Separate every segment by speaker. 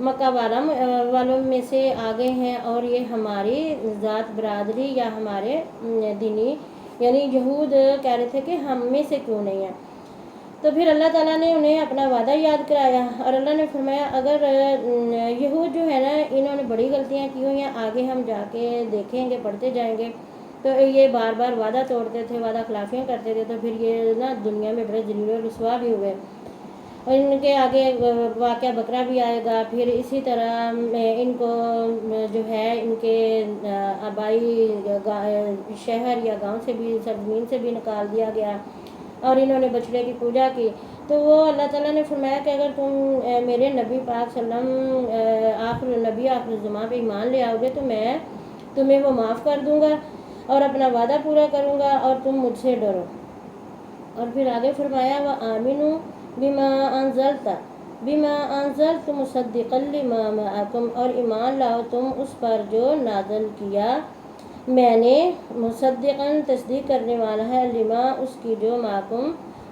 Speaker 1: مکہ والوں میں سے آ گئے ہیں اور یہ ہماری ذات برادری یا ہمارے دینی یعنی یہود کہہ رہے تھے کہ ہم میں سے کیوں نہیں ہیں۔ تو پھر اللہ تعالیٰ نے انہیں اپنا وعدہ یاد کرایا اور اللہ نے فرمایا اگر یہود جو ہے نا انہوں نے بڑی غلطیاں کی ہوئی ہیں، آگے ہم جا کے دیکھیں گے، پڑھتے جائیں گے، تو یہ بار بار وعدہ توڑتے تھے، وعدہ خلافیاں کرتے تھے، تو پھر یہ نا دنیا میں بڑے ذلیل و رسوا بھی ہوئے۔ اور ان کے آگے واقعہ بقرہ بھی آئے گا، پھر اسی طرح ان کو جو ہے ان کے آبائی شہر یا گاؤں سے بھی، سرزمین سے بھی نکال دیا گیا اور انہوں نے بچڑے کی پوجا کی۔ تو وہ اللہ تعالیٰ نے فرمایا کہ اگر تم میرے نبی پاک صلی اللہ علیہ وسلم آخر الزمان پہ ایمان لے آؤ گے تو میں تمہیں وہ معاف کر دوں گا اور اپنا وعدہ پورا کروں گا اور تم مجھ سے ڈرو۔ اور پھر آگے فرمایا وَآمِنُوا بِمَا أَنزَلْتُ مُصَدِّقًا لِمَا مَعَكُمْ، اور ایمان لاؤ تم اس پر جو نازل کیا میں نے، مصدقاً تصدیق کرنے والا ہے، لما اس کی جو معکم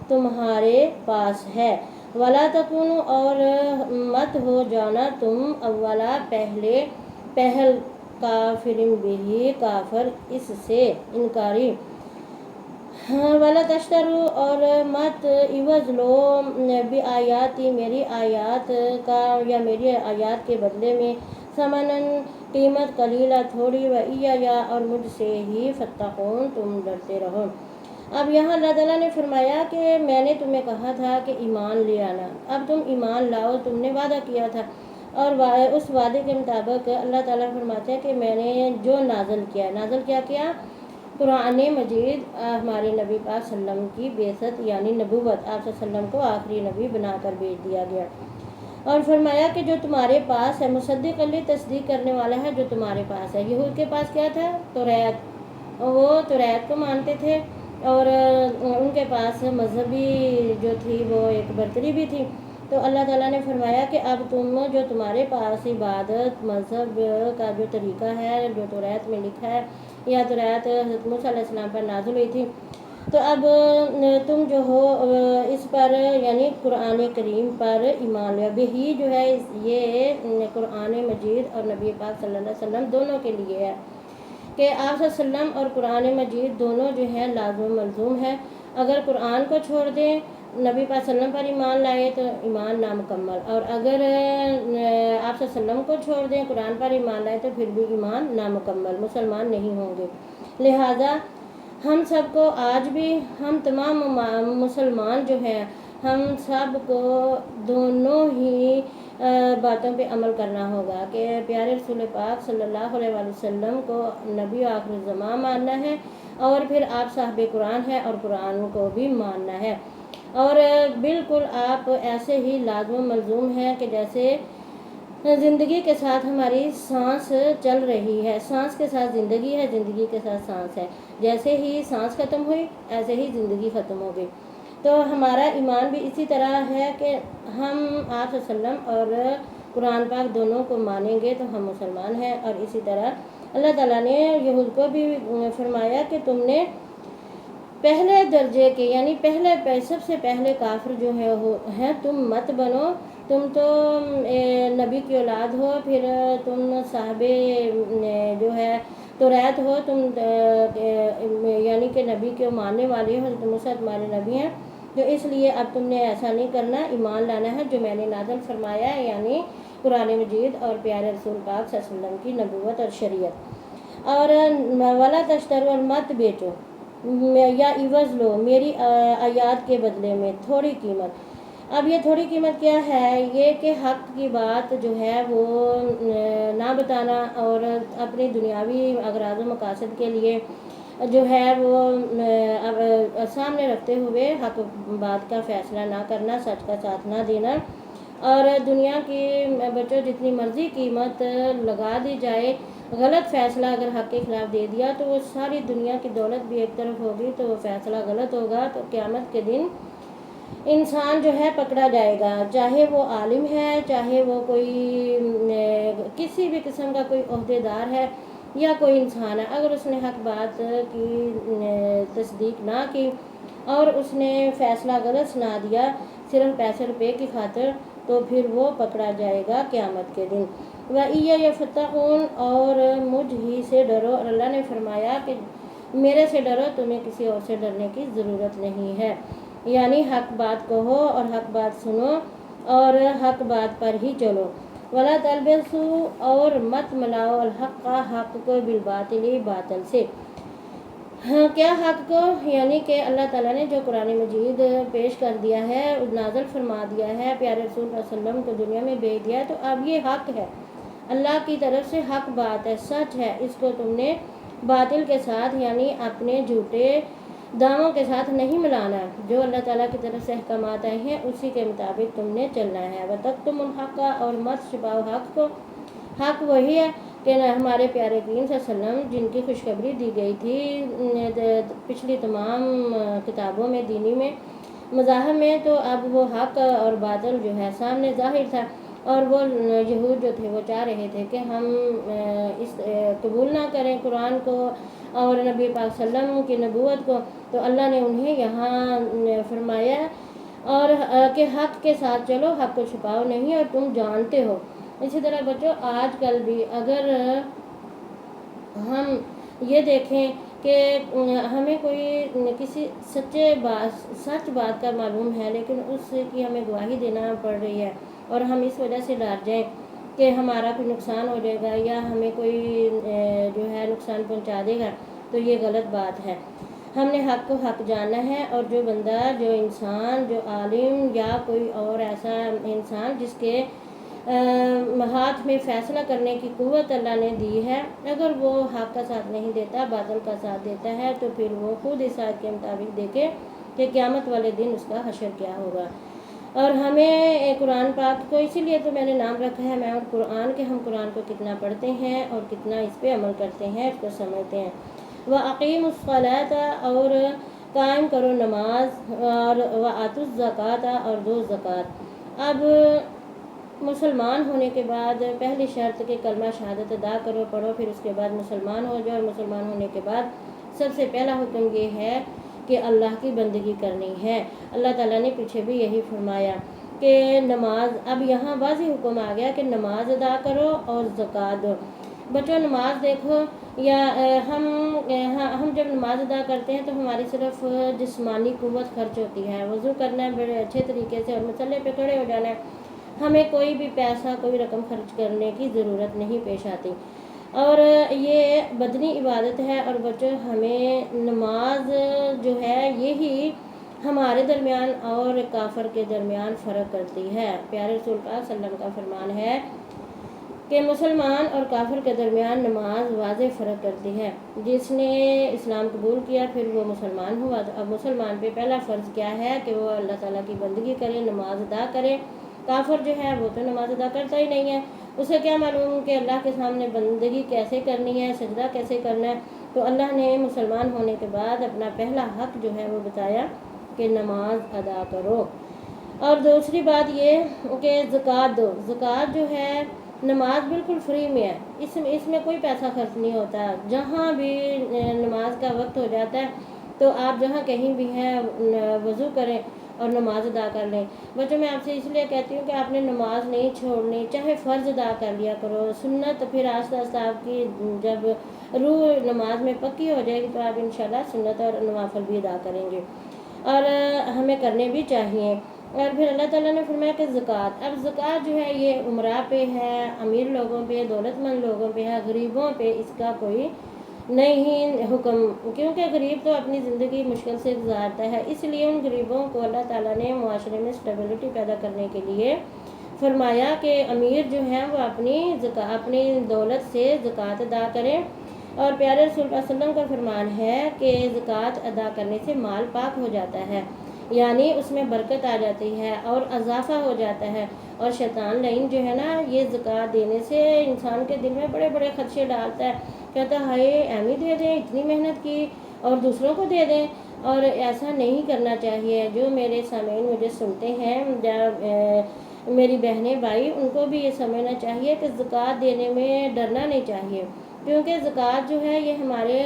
Speaker 1: تمہارے پاس ہے، ولا تکونوا اور مت ہو جانا تم اولا پہل کافرن بھی کافر اس سے انکاری، ولا تشترو اور مت عوض لو بآیاتی میری آیات کا یا میری آیات کے بدلے میں ثمناً قیمت قلیلہ تھوڑی، وإیا اور مجھ سے ہی فاتقون تم ڈرتے رہو۔ اب یہاں اللہ تعالیٰ نے فرمایا کہ میں نے تمہیں کہا تھا کہ ایمان لے آنا، اب تم ایمان لاؤ، تم نے وعدہ کیا تھا اور اس وعدے کے مطابق اللہ تعالیٰ فرماتے ہیں کہ میں نے جو نازل کیا قرآن مجید ہمارے نبی پاک صلی اللہ علیہ وسلم کی بعثت یعنی نبوت، آپ صلی اللہ علیہ وسلم کو آخری نبی بنا کر بھیج دیا گیا، اور فرمایا کہ جو تمہارے پاس ہے مصدق علی تصدیق کرنے والا ہے جو تمہارے پاس ہے۔ یہود کے پاس کیا تھا؟ توریت، وہ توریت کو مانتے تھے اور ان کے پاس مذہبی جو تھی وہ ایک برتری بھی تھی۔ تو اللہ تعالیٰ نے فرمایا کہ اب جو تمہارے پاس عبادت مذہب کا جو طریقہ ہے جو توریت میں لکھا ہے یا توریت حضرت موسیٰ علیہ السلام پر نازل ہوئی تھی، تو اب تم جو ہو اس پر یعنی قرآن کریم پر ایمان لیا بہی جو ہے یہ قرآن مجید اور نبی پاک صلی اللہ علیہ وسلم دونوں کے لیے ہے کہ آپ صلی اللہ علیہ وسلم اور قرآن مجید دونوں جو ہے لازم و ملزوم ہے۔ اگر قرآن کو چھوڑ دیں، نبی پاک صلی اللہ علیہ وسلم پر ایمان لائے تو ایمان نامکمل، اور اگر آپ صلی اللہ علیہ وسلم کو چھوڑ دیں، قرآن پر ایمان لائے تو پھر بھی ایمان نامکمل، مسلمان نہیں ہوں گے۔ لہٰذا ہم سب کو آج بھی ہم تمام مسلمان جو ہیں ہم سب کو دونوں ہی باتوں پہ عمل کرنا ہوگا کہ پیارے رسول پاک صلی اللہ علیہ وسلم کو نبی آخر الزمان ماننا ہے، اور پھر آپ صاحب قرآن ہے اور قرآن کو بھی ماننا ہے، اور بالکل آپ ایسے ہی لازم و ملزوم ہیں کہ جیسے زندگی کے ساتھ ہماری سانس چل رہی ہے، سانس کے ساتھ زندگی ہے، زندگی کے ساتھ سانس ہے، جیسے ہی سانس ختم ہوئی ایسے ہی زندگی ختم ہو گئی۔ تو ہمارا ایمان بھی اسی طرح ہے کہ ہم آپ صلی اللہ علیہ وسلم اور قرآن پاک دونوں کو مانیں گے تو ہم مسلمان ہیں، اور اسی طرح اللہ تعالیٰ نے یہود کو بھی فرمایا کہ تم نے پہلے درجے کے یعنی سب سے پہلے کافر جو ہے تم مت بنو، تم تو نبی کی اولاد ہو، پھر تم صاحب جو ہے توریت ہو، تم یعنی کہ نبی کے ماننے والے ہو، حضرت موسیٰ تمہارے نبی ہیں، تو اس لیے اب تم نے ایسا نہیں کرنا، ایمان لانا ہے جو میں نے نازل فرمایا ہے یعنی قرآن مجید اور پیارے رسول پاک صلی اللہ علیہ وسلم کی نبوت اور شریعت۔ اور ولا تشتروا اور مت بیچو یا عوض لو میری آیات کے بدلے میں تھوڑی قیمت۔ اب یہ تھوڑی قیمت کیا ہے؟ یہ کہ حق کی بات جو ہے وہ نہ بتانا اور اپنی دنیاوی اغراض و مقاصد کے لیے جو ہے وہ سامنے رکھتے ہوئے حق بات کا فیصلہ نہ کرنا، سچ کا ساتھ نہ دینا، اور دنیا کی بچوں جتنی مرضی قیمت لگا دی جائے، غلط فیصلہ اگر حق کے خلاف دے دیا تو وہ ساری دنیا کی دولت بھی ایک طرف ہوگی تو وہ فیصلہ غلط ہوگا، تو قیامت کے دن انسان جو ہے پکڑا جائے گا، چاہے وہ عالم ہے، چاہے وہ کوئی کسی بھی قسم کا کوئی عہدیدار ہے یا کوئی انسان ہے، اگر اس نے حق بات کی تصدیق نہ کی اور اس نے فیصلہ غلط سنا دیا صرف پیسے روپے کی خاطر، تو پھر وہ پکڑا جائے گا قیامت کے دن۔ وَإِيَّ يَفْتَقُونَ، اور مجھ ہی سے ڈرو، اور اللہ نے فرمایا کہ میرے سے ڈرو، تمہیں کسی اور سے ڈرنے کی ضرورت نہیں ہے، یعنی حق بات کہو اور حق بات سنو اور حق بات پر ہی چلو۔ وَلَا تَلْبِسُوا، اور مت ملاؤ الحق کا حق کو بالباطل، باطل سے۔ ہاں، کیا حق کو؟ یعنی کہ اللہ تعالیٰ نے جو قرآن مجید پیش کر دیا ہے، نازل فرما دیا ہے، پیارے رسول صلی اللہ علیہ وسلم کو دنیا میں بھیج دیا ہے، تو اب یہ حق ہے، اللہ کی طرف سے حق بات ہے، سچ ہے، اس کو تم نے باطل کے ساتھ یعنی اپنے جھوٹے دعووں کے ساتھ نہیں ملانا ہے۔ جو اللہ تعالیٰ کی طرف سے احکامات آئے ہیں اسی کے مطابق تم نے چلنا ہے۔ وَتَكْتُمُوا الْحَقَّ، اور مت چھپاؤ حق کو۔ حق وہی ہے کہ ہمارے پیارے کریم صلی اللہ علیہ وسلم جن کی خوشخبری دی گئی تھی پچھلی تمام کتابوں میں، دینی میں، مذاہب میں، تو اب وہ حق اور باطل جو ہے سامنے ظاہر تھا، اور وہ یہود جو تھے وہ چاہ رہے تھے کہ ہم اس قبول نہ کریں قرآن کو اور نبی پاک صلی اللہ علیہ وسلم کی نبوت کو، تو اللہ نے انہیں یہاں فرمایا اور کہ حق کے ساتھ چلو، حق کو چھپاؤ نہیں، اور تم جانتے ہو۔ اسی طرح بچوں، آج کل بھی اگر ہم یہ دیکھیں کہ ہمیں کوئی کسی سچ بات کا معلوم ہے، لیکن اس کی ہمیں گواہی دینا پڑ رہی ہے، اور ہم اس وجہ سے ڈر جائیں کہ ہمارا کوئی نقصان ہو جائے گا یا ہمیں کوئی جو ہے نقصان پہنچا دے گا، تو یہ غلط بات ہے۔ ہم نے حق کو حق جاننا ہے، اور جو بندہ، جو انسان، جو عالم یا کوئی اور ایسا انسان جس کے ہاتھ میں فیصلہ کرنے کی قوت اللہ نے دی ہے، اگر وہ حق کا ساتھ نہیں دیتا، باطل کا ساتھ دیتا ہے، تو پھر وہ خود اس آیت کے مطابق دیکھے کہ قیامت والے دن اس کا حشر کیا ہوگا۔ اور ہمیں قرآن پاک کو اسی لیے تو میں نے نام رکھا ہے میں اور قرآن، کہ ہم قرآن کو کتنا پڑھتے ہیں اور کتنا اس پہ عمل کرتے ہیں، اس کو سمجھتے ہیں۔ وَأَقِيمُوا الصَّلَاةَ، اور قائم کرو نماز، اور وَآتُوا الزَّكَاةَ، اور دو زکوٰۃ۔ اب مسلمان ہونے کے بعد پہلی شرط کہ کلمہ شہادت ادا کرو، پڑھو، پھر اس کے بعد مسلمان ہو جاؤ، اور مسلمان ہونے کے بعد سب سے پہلا حکم یہ ہے کہ اللہ کی بندگی کرنی ہے۔ اللہ تعالیٰ نے پیچھے بھی یہی فرمایا کہ نماز، اب یہاں واضح حکم آ گیا کہ نماز ادا کرو اور زکوٰۃ دو۔ بچوں، نماز دیکھو، یا ہم جب نماز ادا کرتے ہیں تو ہماری صرف جسمانی قوت خرچ ہوتی ہے، وضو کرنا ہے بڑے اچھے طریقے سے اور مصلی پہ کھڑے ہو جانا ہے، ہمیں کوئی بھی پیسہ، کوئی رقم خرچ کرنے کی ضرورت نہیں پیش آتی، اور یہ بدنی عبادت ہے۔ اور بچوں، ہمیں نماز جو ہے یہی ہمارے درمیان اور کافر کے درمیان فرق کرتی ہے۔ پیارے رسول پاک صلی اللہ علیہ وسلم کا فرمان ہے کہ مسلمان اور کافر کے درمیان نماز واضح فرق کرتی ہے۔ جس نے اسلام قبول کیا پھر وہ مسلمان ہوا، تو اب مسلمان پہ پہلا فرض کیا ہے کہ وہ اللہ تعالیٰ کی بندگی کرے، نماز ادا کرے۔ کافر جو ہے وہ تو نماز ادا کرتا ہی نہیں ہے، اسے کیا معلوم کہ اللہ کے سامنے بندگی کیسے کرنی ہے، سجدہ کیسے کرنا ہے۔ تو اللہ نے مسلمان ہونے کے بعد اپنا پہلا حق جو ہے وہ بتایا کہ نماز ادا کرو۔ اور دوسری بات یہ کہ زکوٰۃ دو۔ زکوٰۃ جو ہے، نماز بالکل فری میں ہے، اس میں کوئی پیسہ خرچ نہیں ہوتا، جہاں بھی نماز کا وقت ہو جاتا ہے تو آپ جہاں کہیں بھی ہیں وضو کریں اور نماز ادا کر لیں۔ بچوں، میں آپ سے اس لیے کہتی ہوں کہ آپ نے نماز نہیں چھوڑنی، چاہے فرض ادا کر لیا کرو، سنت پھر آہستہ آہستہ آپ کی جب روح نماز میں پکی ہو جائے گی تو آپ انشاءاللہ سنت اور نوافل بھی ادا کریں گے، اور ہمیں کرنے بھی چاہیے۔ اور پھر اللہ تعالیٰ نے فرمایا کہ زکوٰۃ، اب زکوٰۃ جو ہے یہ امراء پہ ہے، امیر لوگوں پہ، دولت مند لوگوں پہ ہے، غریبوں پہ اس کا کوئی نہیں حکم، کیونکہ غریب تو اپنی زندگی مشکل سے گزارتا ہے، اس لیے ان غریبوں کو اللہ تعالیٰ نے معاشرے میں اسٹیبلٹی پیدا کرنے کے لیے فرمایا کہ امیر جو ہیں وہ اپنی دولت سے زکوٰۃ ادا کریں۔ اور پیارے رسول اللہ صلی اللہ علیہ وسلم کا فرمان ہے کہ زکوٰۃ ادا کرنے سے مال پاک ہو جاتا ہے، یعنی اس میں برکت آ جاتی ہے اور اضافہ ہو جاتا ہے، اور شیطان لعین جو ہے نا، یہ زکوٰۃ دینے سے انسان کے دل میں بڑے بڑے خدشے ڈالتا ہے، کہتا ہے ہائے ایم ہی دے دیں، اتنی محنت کی اور دوسروں کو دے دیں، اور ایسا نہیں کرنا چاہیے۔ جو میرے سامعین مجھے سنتے ہیں، میری بہنیں بھائی، ان کو بھی یہ سمجھنا چاہیے کہ زکوٰۃ دینے میں ڈرنا نہیں چاہیے، کیونکہ زکوٰۃ جو ہے یہ ہمارے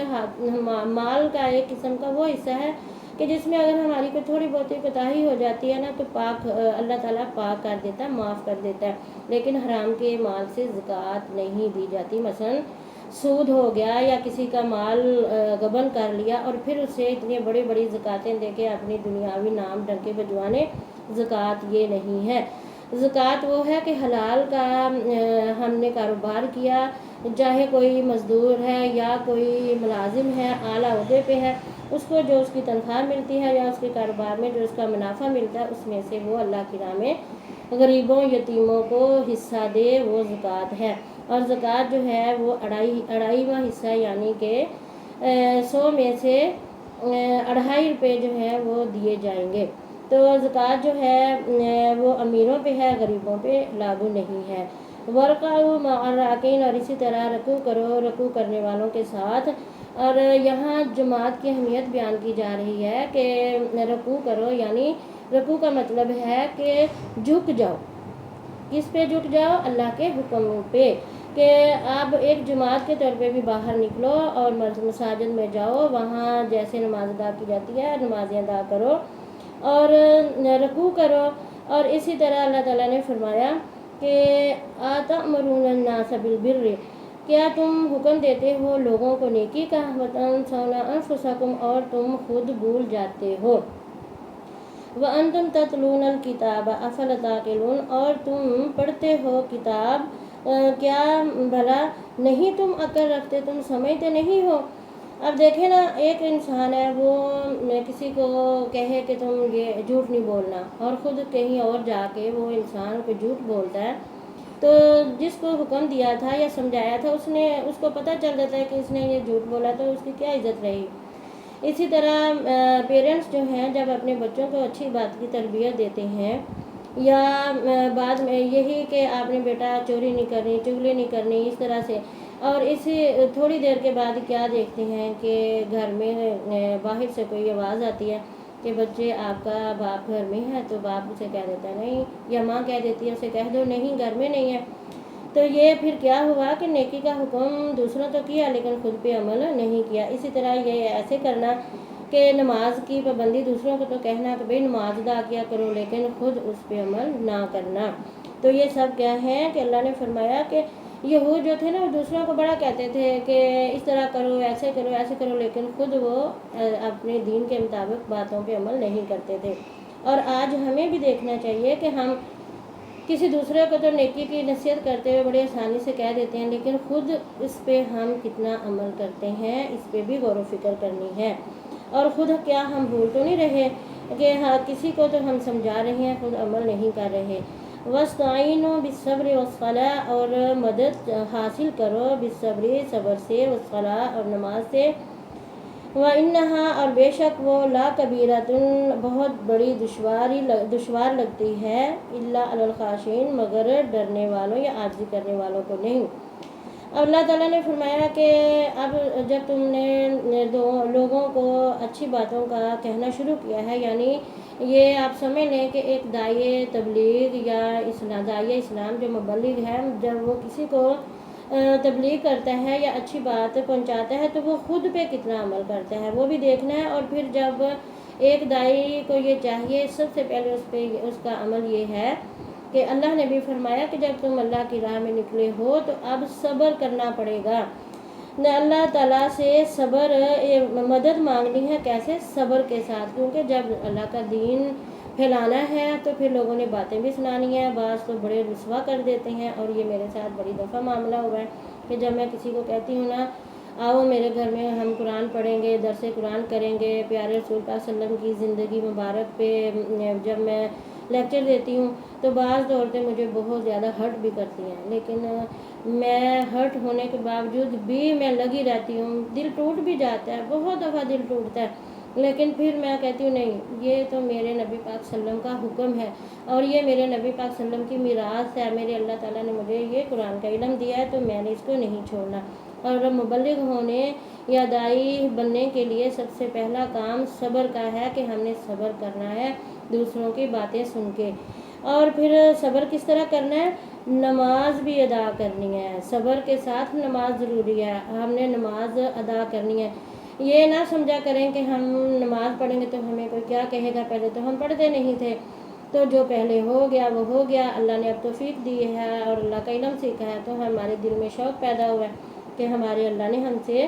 Speaker 1: مال کا ایک قسم کا وہ حصہ ہے کہ جس میں اگر ہماری کوئی تھوڑی بہت کوتاہی ہو جاتی ہے نا تو اللہ تعالیٰ پاک کر دیتا ہے، معاف کر دیتا ہے، لیکن حرام کے مال سے زکوٰۃ نہیں دی جاتی۔ مثلا سود ہو گیا یا کسی کا مال غبن کر لیا اور پھر اسے اتنی بڑی بڑی زکوٰتیں دے کے اپنی دنیاوی نام ڈنکے بجوانے، زکوٰۃ یہ نہیں ہے۔ زکوٰۃ وہ ہے کہ حلال کا ہم نے کاروبار کیا، چاہے کوئی مزدور ہے یا کوئی ملازم ہے، اعلیٰ عہدے پہ ہے، اس کو جو اس کی تنخواہ ملتی ہے یا اس کے کاروبار میں جو اس کا منافع ملتا ہے اس میں سے وہ اللہ کی راہ میں غریبوں یتیموں کو حصہ دے، وہ زکوٰۃ ہے۔ اور زکوٰۃ جو ہے وہ اڑھائیواں حصہ یعنی کہ 100 میں سے 2.5 روپے جو ہے وہ دیے جائیں گے۔ تو زکوٰۃ جو ہے وہ امیروں پہ ہے، غریبوں پہ لاگو نہیں ہے۔ ورکعوا مع الراکعین، اور اسی طرح رکوع کرو رکوع کرنے والوں کے ساتھ۔ اور یہاں جماعت کی اہمیت بیان کی جا رہی ہے کہ رکوع کرو، یعنی رکوع کا مطلب ہے کہ جھک جاؤ۔ کس پہ جھک جاؤ؟ اللہ کے حکم پہ، کہ آپ ایک جماعت کے طور پہ بھی باہر نکلو اور مساجد میں جاؤ، وہاں جیسے نماز ادا کی جاتی ہے نمازیں ادا کرو اور رکوع کرو۔ اور اسی طرح اللہ تعالیٰ نے فرمایا کہ أَتَأْمُرُونَ النَّاسَ بِالْبِرِّ، کیا تم حکم دیتے ہو لوگوں کو نیکی کا، وَتَنْسَوْنَ أَنفُسَكُمْ، اور تم خود بھول جاتے ہو، وَأَنْتُمْ تَتْلُونَ الْكِتَابَ أَفَلَا تَعْقِلُونَ، اور تم پڑھتے ہو کتاب، کیا بھلا نہیں تم عقل رکھتے، تم سمجھتے نہیں ہو۔ اب دیکھیں نا، ایک انسان ہے وہ کسی کو کہے کہ تم یہ جھوٹ نہیں بولنا اور خود کہیں اور جا کے وہ انسان کو جھوٹ بولتا ہے، تو جس کو حکم دیا تھا یا سمجھایا تھا اس کو پتہ چل جاتا ہے کہ اس نے یہ جھوٹ بولا تو اس کی کیا عزت رہی۔ اسی طرح پیرنٹس جو ہیں جب اپنے بچوں کو اچھی بات کی تربیت دیتے ہیں، یا بعد میں یہی کہ آپ نے بیٹا چوری نہیں کرنی، چغلی نہیں کرنی، اس طرح سے، اور اسی تھوڑی دیر کے بعد کیا دیکھتے ہیں کہ گھر میں باہر سے کوئی آواز آتی ہے کہ بچے آپ کا باپ گھر میں ہے، تو باپ اسے کہہ دیتا ہے نہیں، یا ماں کہہ دیتی ہے اسے کہہ دو نہیں گھر میں نہیں ہے۔ تو یہ پھر کیا ہوا کہ نیکی کا حکم دوسروں تو کیا لیکن خود پہ عمل نہیں کیا۔ اسی طرح یہ ایسے کرنا کہ نماز کی پابندی دوسروں کو تو کہنا کہ بھئی نماز ادا کیا کرو لیکن خود اس پہ عمل نہ کرنا۔ تو یہ سب کیا ہے کہ اللہ نے فرمایا کہ یہود جو تھے نا وہ دوسروں کو بڑا کہتے تھے کہ اس طرح کرو، ایسے کرو، ایسے کرو، لیکن خود وہ اپنے دین کے مطابق باتوں پہ عمل نہیں کرتے تھے۔ اور آج ہمیں بھی دیکھنا چاہیے کہ ہم کسی دوسرے کو تو نیکی کی نصیحت کرتے ہوئے بڑی آسانی سے کہہ دیتے ہیں، لیکن خود اس پہ ہم کتنا عمل کرتے ہیں اس پہ بھی غور و فکر کرنی ہے۔ اور خود کیا ہم بھول تو نہیں رہے کہ ہاں کسی کو تو ہم سمجھا رہے ہیں، خود عمل نہیں کر رہے۔ وَاسْتَعِینُوا بِالصَّبْرِ وَالصَّلَاةِ، اور مدد حاصل کرو بالصبر، صبر سے، والصلاة، اور نماز سے، وَإِنَّهَا، اور بے شک وہ، لَكَبِیرَةٌ، بہت بڑی دشوار لگتی ہے، إِلَّا عَلَى الْخَاشِعِينَ، مگر ڈرنے والوں یا عاجزی کرنے والوں کو نہیں۔ اللہ تعالیٰ نے فرمایا کہ اب جب تم نے لوگوں کو اچھی باتوں کا کہنا شروع کیا ہے، یعنی یہ آپ سمجھ لیں کہ ایک داعیہ تبلیغ یا داعیہ اسلام جو مبلغ ہے، جب وہ کسی کو تبلیغ کرتا ہے یا اچھی بات پہنچاتا ہے تو وہ خود پہ کتنا عمل کرتا ہے وہ بھی دیکھنا ہے۔ اور پھر جب ایک داعی کو یہ چاہیے، سب سے پہلے اس کا عمل یہ ہے کہ اللہ نے بھی فرمایا کہ جب تم اللہ کی راہ میں نکلے ہو تو اب صبر کرنا پڑے گا۔ اللہ تعالیٰ سے صبر مدد مانگنی ہے، کیسے؟ صبر کے ساتھ، کیونکہ جب اللہ کا دین پھیلانا ہے تو پھر لوگوں نے باتیں بھی سنانی ہیں، بعض تو بڑے رسوا کر دیتے ہیں۔ اور یہ میرے ساتھ بڑی دفعہ معاملہ ہوا ہے کہ جب میں کسی کو کہتی ہوں نا آؤ میرے گھر میں ہم قرآن پڑھیں گے، درس قرآن کریں گے، پیارے رسول اللہ صلی اللہ علیہ وسلم کی زندگی مبارک پہ جب میں لیکچر دیتی ہوں تو بعض عورتیں مجھے بہت زیادہ ہرٹ بھی کرتی ہیں، لیکن میں ہرٹ ہونے کے باوجود بھی میں لگی رہتی ہوں، دل ٹوٹ بھی جاتا ہے، بہت دفعہ دل ٹوٹتا ہے، لیکن پھر میں کہتی ہوں نہیں، یہ تو میرے نبی پاک صلی اللہ علیہ وسلم کا حکم ہے اور یہ میرے نبی پاک صلی اللہ علیہ وسلم کی میراث ہے، میرے اللہ تعالیٰ نے مجھے یہ قرآن کا علم دیا ہے تو میں نے اس کو نہیں چھوڑنا۔ اور مبلغ ہونے یا داعی بننے کے لیے سب سے پہلا کام صبر کا ہے کہ ہم نے صبر کرنا ہے دوسروں کی باتیں سن کے۔ اور پھر صبر کس طرح کرنا ہے؟ نماز بھی ادا کرنی ہے، صبر کے ساتھ نماز ضروری ہے، ہم نے نماز ادا کرنی ہے۔ یہ نہ سمجھا کریں کہ ہم نماز پڑھیں گے تو ہمیں کوئی کیا کہے گا، پہلے تو ہم پڑھتے نہیں تھے، تو جو پہلے ہو گیا وہ ہو گیا، اللہ نے اب توفیق دی ہے اور اللہ کا علم سیکھا ہے تو ہمارے دل میں شوق پیدا ہوا ہے کہ ہمارے اللہ نے ہم سے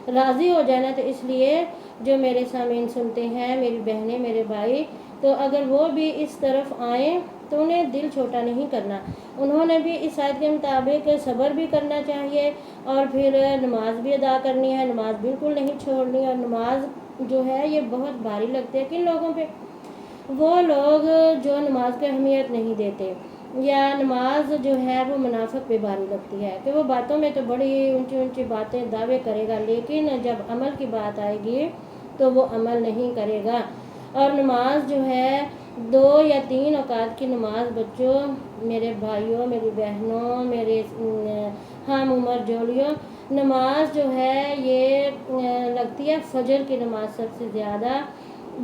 Speaker 1: راضی ہو جانا۔ تو اس لیے جو میرے سامعین سنتے ہیں، میری بہنیں، میرے بھائی، تو اگر وہ بھی اس طرف آئیں تو انہیں دل چھوٹا نہیں کرنا، انہوں نے بھی اس آیت کے مطابق صبر بھی کرنا چاہیے اور پھر نماز بھی ادا کرنی ہے، نماز بالکل نہیں چھوڑنی۔ اور نماز جو ہے یہ بہت بھاری لگتی ہے کن لوگوں پہ؟ وہ لوگ جو نماز کو اہمیت نہیں دیتے، یا نماز جو ہے وہ منافق پہ بھاری لگتی ہے کہ وہ باتوں میں تو بڑی اونچی اونچی باتیں دعوے کرے گا، لیکن جب عمل کی بات آئے گی تو وہ عمل نہیں کرے گا۔ اور نماز جو ہے 2 یا 3 اوقات کی نماز بچوں، میرے بھائیوں، میری بہنوں، میرے ہم عمر جوڑیوں، نماز جو ہے یہ لگتی ہے فجر کی نماز سب سے زیادہ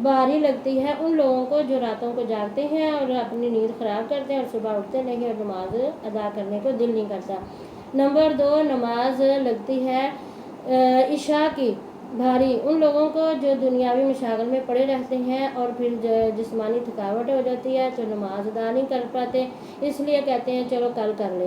Speaker 1: بھاری لگتی ہے ان لوگوں کو جو راتوں کو جاگتے ہیں اور اپنی نیند خراب کرتے ہیں اور صبح اٹھتے نہیں اور نماز ادا کرنے کو دل نہیں کرتا۔ نمبر 2 نماز لگتی ہے عشاء کی بھاری ان لوگوں کو جو دنیاوی مشاغل میں پڑے رہتے ہیں اور پھر جسمانی تھکاوٹ ہو جاتی ہے تو نماز ادا نہیں کر پاتے، اس لیے کہتے ہیں چلو کل کر لیں۔